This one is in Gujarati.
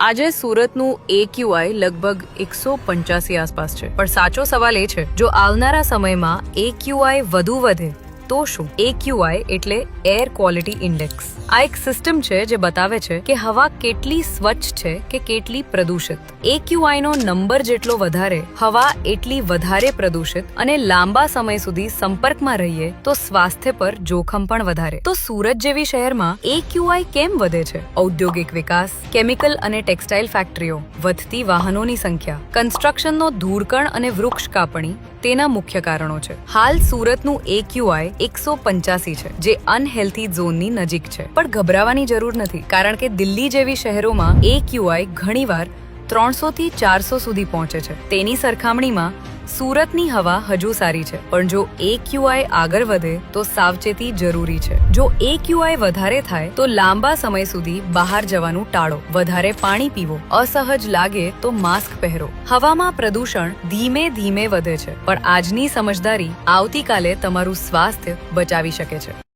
આજે સુરતનું AQI લગભગ 185 આસપાસ છે, પણ સાચો સવાલ એ છે, જો આવનારા સમયમાં AQI વધુ વધે તો શું? AQI એટલે એર ક્વોલિટી ઇન્ડેક્સ. આ એક સિસ્ટમ છે જે બતાવે છે કે હવા કેટલી સ્વચ્છ છે કે કેટલી પ્રદૂષિત. AQI નો નંબર જેટલો વધારે, હવા એટલી વધારે પ્રદૂષિત અને લાંબા સમય સુધી સંપર્કમાં રહીએ તો સ્વાસ્થ્ય પર જોખમ પણ વધારે. તો સુરત જેવી શહેરમાં AQI કેમ વધે છે? ઔદ્યોગિક વિકાસ, કેમિકલ અને ટેક્સટાઇલ ફેક્ટરીઓ, વધતી વાહનોની સંખ્યા, કન્સ્ટ્રક્શનનો ધૂળકણ અને વૃક્ષ કાપણી તેના મુખ્ય કારણો છે. હાલ સુરતનું AQI 185 છે, જે અનહેલ્થી ઝોનની નજીક છે. પણ ગભરાવાની જરૂર નથી, કારણ કે દિલ્હી જેવી શહેરોમાં AQI ઘણીવાર 300 થી 400 સુધી પહોંચે છે. તેની સરખામણીમાં સુરતની હવા હજુ સારી છે, પણ જો AQI આગળ વધે તો સાવચેતી જરૂરી છે. જો AQI વધારે થાય તો લાંબા સમય સુધી બહાર જવાનું ટાળો, વધારે પાણી પીવો, અસહજ લાગે તો માસ્ક પહેરો. હવામાં પ્રદૂષણ ધીમે ધીમે વધે છે, પણ આજની સમજદારી આવતીકાલે તમારું સ્વાસ્થ્ય બચાવી શકે છે.